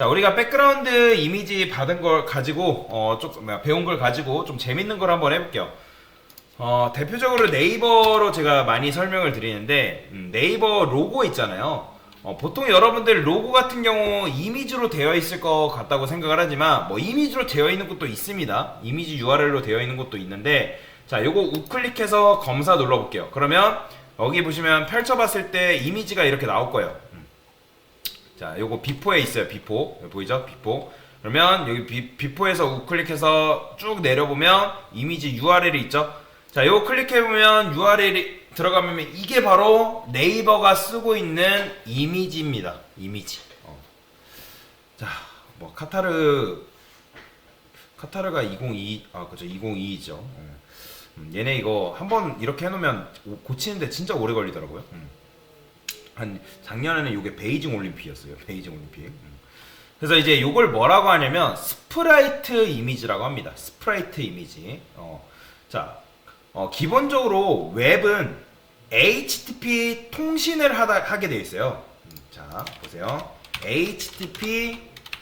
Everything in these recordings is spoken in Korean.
자, 우리가 백그라운드 이미지 받은 걸 가지고 조금 배운 걸 가지고 좀 재밌는 걸 한번 해볼게요. 대표적으로 네이버로 제가 많이 설명을 드리는데 네이버 로고 있잖아요. 보통 여러분들 로고 같은 경우 이미지로 되어 있을 것 같다고 생각을 하지만 뭐 이미지로 되어 있는 것도 있습니다. 이미지 URL로 되어 있는 것도 있는데, 자, 요거 우클릭해서 검사 눌러볼게요. 그러면 여기 보시면 펼쳐봤을 때 이미지가 이렇게 나올 거예요. 자, 요거 비포에 있어요. 비포 보이죠? 비포. 그러면 여기 비포에서 우클릭해서 쭉 내려보면 이미지 URL이 있죠. 자, 요거 클릭해보면 URL이 들어가면 이게 바로 네이버가 쓰고 있는 이미지입니다. 이미지. 자, 뭐 카타르가 2022, 그죠, 2022죠. 얘네 이거 한번 이렇게 해놓으면 고치는데 진짜 오래 걸리더라고요. 한 작년에는 이게 베이징 올림픽이었어요. 베이징 올림픽. 그래서 이제 요걸 뭐라고 하냐면 스프라이트 이미지라고 합니다. 스프라이트 이미지. 기본적으로 웹은 HTTP 통신을 하게 되어 있어요. 자, 보세요. HTTP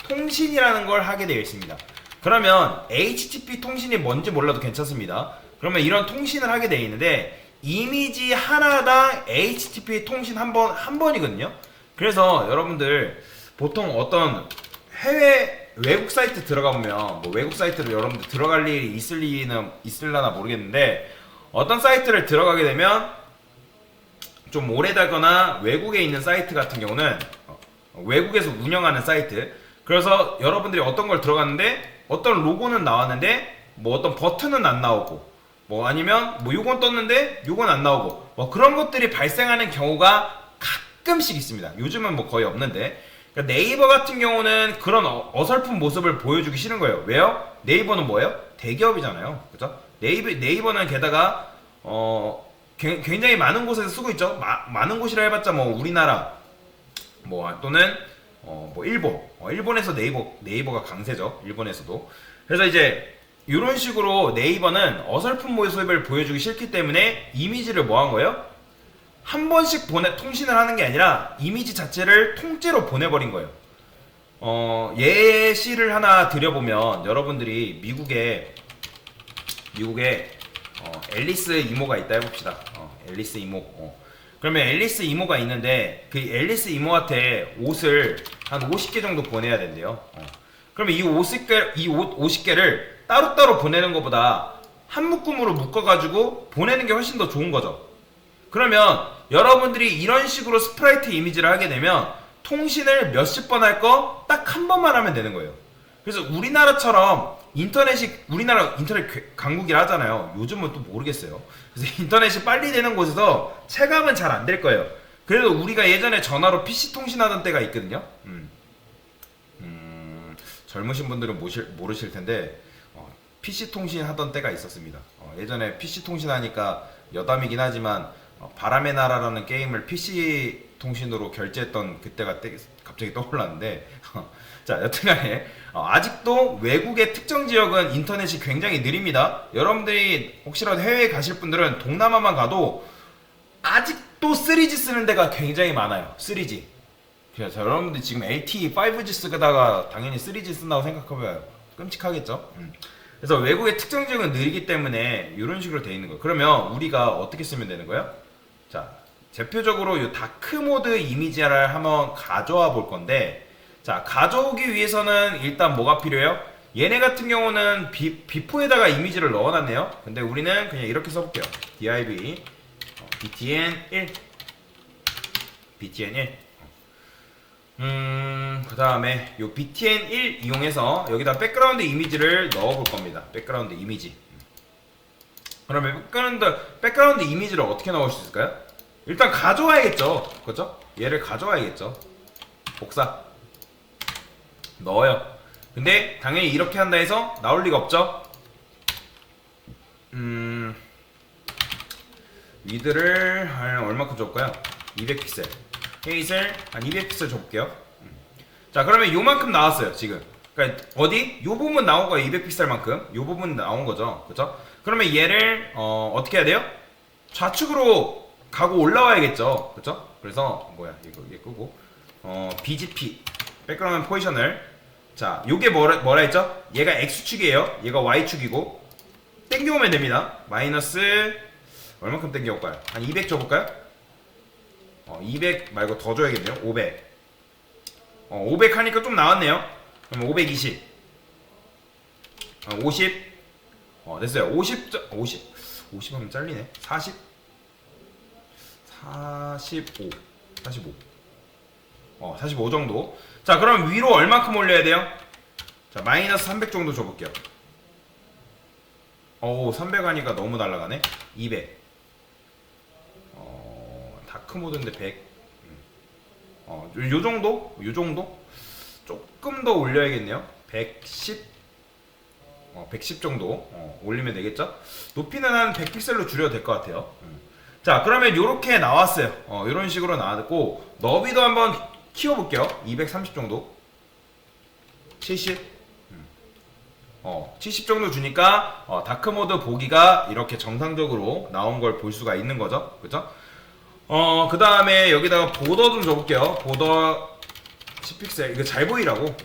통신이라는 걸 하게 되어 있습니다. 그러면 HTTP 통신이 뭔지 몰라도 괜찮습니다. 그러면 이런 통신을 하게 되어 있는데 이미지 하나당 HTTP 통신 한 번이거든요. 그래서 여러분들 보통 어떤 해외 외국 사이트 들어가보면 뭐 외국 사이트로 여러분들 들어갈 일이 있을려나 모르겠는데, 어떤 사이트를 들어가게 되면 좀 오래되거나 외국에 있는 사이트 같은 경우는 외국에서 운영하는 사이트, 그래서 여러분들이 어떤 걸 들어갔는데 어떤 로고는 나왔는데 뭐 어떤 버튼은 안 나오고, 뭐 아니면 뭐 요건 떴는데 요건 안 나오고, 뭐 그런 것들이 발생하는 경우가 가끔씩 있습니다. 요즘은 뭐 거의 없는데. 그러니까 네이버 같은 경우는 그런 어설픈 모습을 보여주기 싫은 거예요. 왜요? 네이버는 뭐예요? 대기업이잖아요. 그죠? 네이버는 게다가 굉장히 많은 곳에서 쓰고 있죠. 많은 곳이라 해봤자 뭐 우리나라 뭐 또는 뭐 일본에서 네이버가 강세죠. 일본에서도. 그래서 이제 이런 식으로 네이버는 어설픈 모습을 보여주기 싫기 때문에 이미지를 뭐 한 거예요? 한 번씩 통신을 하는 게 아니라 이미지 자체를 통째로 보내버린 거예요. 예시를 하나 드려보면 여러분들이 미국에 앨리스 이모가 있다 해봅시다. 앨리스 이모. 그러면 앨리스 이모가 있는데 그 앨리스 이모한테 옷을 한 50개 정도 보내야 된대요. 그러면 이 50개를 따로따로 보내는 것보다 한 묶음으로 묶어가지고 보내는 게 훨씬 더 좋은 거죠. 그러면 여러분들이 이런 식으로 스프라이트 이미지를 하게 되면 통신을 몇십 번 할 거 딱 한 번만 하면 되는 거예요. 그래서 우리나라처럼 우리나라 인터넷 강국이라 하잖아요. 요즘은 또 모르겠어요. 그래서 인터넷이 빨리 되는 곳에서 체감은 잘 안 될 거예요. 그래도 우리가 예전에 전화로 PC 통신하던 때가 있거든요. 젊으신 분들은 모르실 텐데 PC 통신 하던 때가 있었습니다. 예전에 PC 통신 하니까 여담이긴 하지만 바람의 나라라는 게임을 PC 통신으로 결제했던 그때가 갑자기 떠올랐는데 자, 여튼간에 아직도 외국의 특정 지역은 인터넷이 굉장히 느립니다. 여러분들이 혹시라도 해외에 가실 분들은 동남아만 가도 아직도 3G 쓰는 데가 굉장히 많아요. 3G. 그래서 여러분들 지금 LTE 5G 쓰다가 당연히 3G 쓴다고 생각하면 끔찍하겠죠. 그래서 외국의 특정 지역은 느리기 때문에 이런 식으로 돼 있는 거예요. 그러면 우리가 어떻게 쓰면 되는 거예요? 자, 대표적으로 이 다크 모드 이미지를 한번 가져와 볼 건데, 자, 가져오기 위해서는 일단 뭐가 필요해요? 얘네 같은 경우는 비포에다가 이미지를 넣어놨네요. 근데 우리는 그냥 이렇게 써볼게요. div btn1 그 다음에 요 btn1 이용해서 여기다 백그라운드 이미지를 넣어볼 겁니다. 백그라운드 이미지. 그러면 백그라운드 이미지를 어떻게 넣을 수 있을까요? 일단 가져와야겠죠. 그죠? 얘를 가져와야겠죠. 복사. 넣어요. 근데 당연히 이렇게 한다 해서 나올 리가 없죠. 위드를 한 얼마큼 줘볼까요? 200픽셀. 헤이즐 한 200픽셀 줘볼게요. 자, 그러면 요만큼 나왔어요. 지금. 그러니까 어디? 요 부분 나온 거예요. 200픽셀만큼. 요 부분 나온 거죠. 그죠? 그러면 얘를 어떻게 해야 돼요? 좌측으로 가고 올라와야겠죠. 그죠? 그래서 이거 얘 끄고 BGP 백그라운드 포지션을. 자, 요게 뭐라 했죠? 얘가 X축이에요. 얘가 Y축이고 땡겨오면 됩니다. 마이너스 얼만큼 땡겨올까요? 한 200 줘볼까요? 200 말고 더 줘야겠네요. 500. 500 하니까 좀 나왔네요. 그럼 520. 50. 됐어요. 50 하면 잘리네. 40. 45. 45 정도. 자, 그럼 위로 얼만큼 올려야 돼요? 자, 마이너스 300 정도 줘볼게요. 300 하니까 너무 날라가네. 200. 다크모드인데 100. 요 정도? 요 정도? 조금 더 올려야겠네요. 110. 110 정도 올리면 되겠죠? 높이는 한 100픽셀로 줄여도 될 것 같아요. 자, 그러면 요렇게 나왔어요. 이런 식으로 나왔고, 너비도 한번 키워볼게요. 230 정도. 70. 70 정도 주니까 다크모드 보기가 이렇게 정상적으로 나온 걸 볼 수가 있는 거죠. 그죠? 그 다음에 여기다가 보더 좀 줘볼게요. 보더 10픽셀. 이거 잘 보이라고.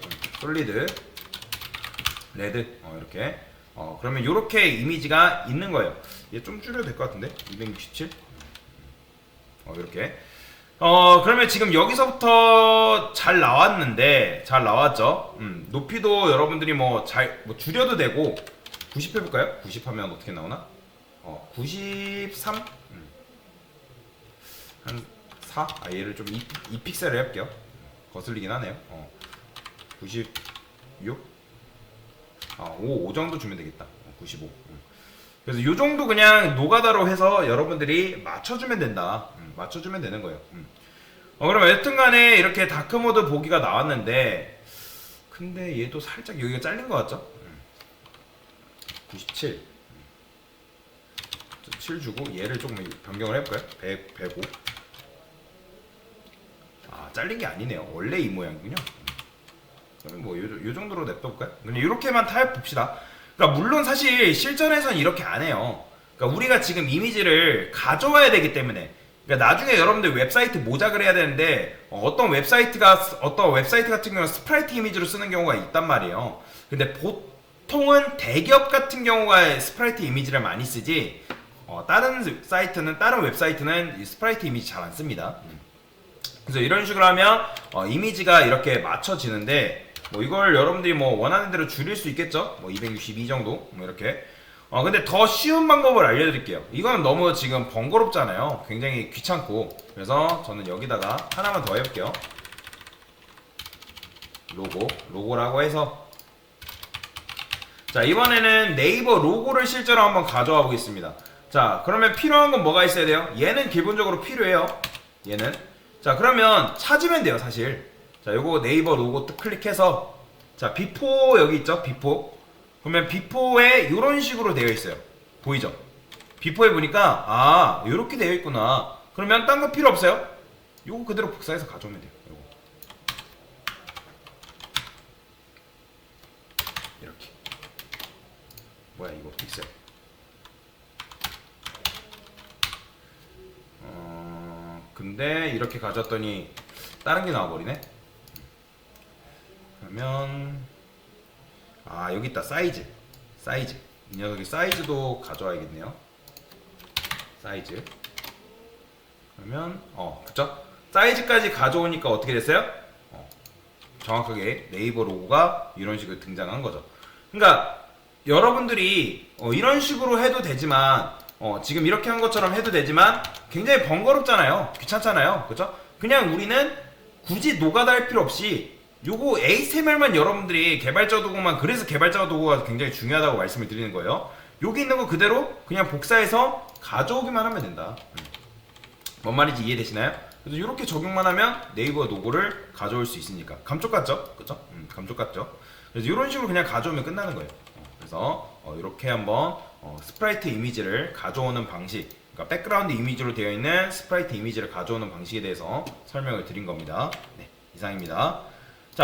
솔리드. 레드. 이렇게. 그러면 이렇게 이미지가 있는 거예요. 얘 좀 줄여도 될 것 같은데? 267. 이렇게. 그러면 지금 여기서부터 잘 나왔는데, 잘 나왔죠? 높이도 여러분들이 뭐 줄여도 되고, 90 해볼까요? 90 하면 어떻게 나오나? 93? 한 4? 얘를 좀 2픽셀을 해볼게요. 거슬리긴 하네요. 96? 5 정도 주면 되겠다. 95. 그래서 요 정도 그냥 노가다로 해서 여러분들이 맞춰주면 된다. 맞춰주면 되는 거예요. 그럼 여튼간에 이렇게 다크모드 보기가 나왔는데, 근데 얘도 살짝 여기가 잘린 것 같죠? 97. 7 주고 얘를 조금 변경을 해볼까요? 105. 잘린 게 아니네요. 원래 이 모양이군요. 그럼 뭐 요 정도로 냅둬볼까요? 그냥 이렇게만 타협봅시다. 그러니까 물론 사실 실전에서는 이렇게 안 해요. 그러니까 우리가 지금 이미지를 가져와야 되기 때문에, 그러니까 나중에 여러분들 웹사이트 모작을 해야 되는데 어떤 웹사이트 같은 경우는 스프라이트 이미지로 쓰는 경우가 있단 말이에요. 근데 보통은 대기업 같은 경우가 스프라이트 이미지를 많이 쓰지, 다른 웹사이트는 이 스프라이트 이미지 잘 안 씁니다. 그래서 이런 식으로 하면 이미지가 이렇게 맞춰지는데, 뭐 이걸 여러분들이 뭐 원하는 대로 줄일 수 있겠죠? 뭐 262 정도 뭐 이렇게. 근데 더 쉬운 방법을 알려드릴게요. 이건 너무 지금 번거롭잖아요. 굉장히 귀찮고. 그래서 저는 여기다가 하나만 더 해볼게요. 로고라고 해서, 자, 이번에는 네이버 로고를 실제로 한번 가져와 보겠습니다. 자, 그러면 필요한 건 뭐가 있어야 돼요? 얘는 기본적으로 필요해요. 얘는. 자, 그러면 찾으면 돼요, 사실. 자, 요거 네이버 로고 또 클릭해서, 자, 비포 여기 있죠? 비포. 그러면 비포에 이런 식으로 되어 있어요. 보이죠? 비포에 보니까 요렇게 되어 있구나. 그러면 딴 거 필요 없어요. 요거 그대로 복사해서 가져오면 돼요. 요거. 이렇게. 뭐야 이거 픽셀. 근데 이렇게 가져왔더니 다른 게 나와버리네. 그러면 여기 있다. 사이즈. 이 녀석이 사이즈도 가져와야겠네요. 사이즈. 그러면 그쵸? 사이즈까지 가져오니까 어떻게 됐어요? 정확하게 네이버 로고가 이런 식으로 등장한 거죠. 그러니까 여러분들이 이런 식으로 해도 되지만, 지금 이렇게 한 것처럼 해도 되지만 굉장히 번거롭잖아요. 귀찮잖아요. 그쵸? 그냥 우리는 굳이 노가다 할 필요 없이 요거 HTML만 여러분들이 개발자 도구만, 그래서 개발자 도구가 굉장히 중요하다고 말씀을 드리는 거예요. 여기 있는 거 그대로 그냥 복사해서 가져오기만 하면 된다. 뭔 말인지 이해되시나요? 그래서 이렇게 적용만 하면 네이버 로고를 가져올 수 있으니까 감쪽 같죠? 그쵸? 감쪽 같죠? 그래서 이런 식으로 그냥 가져오면 끝나는 거예요. 그래서 이렇게 한번 스프라이트 이미지를 가져오는 방식, 그러니까 백그라운드 이미지로 되어 있는 스프라이트 이미지를 가져오는 방식에 대해서 설명을 드린 겁니다. 네, 이상입니다.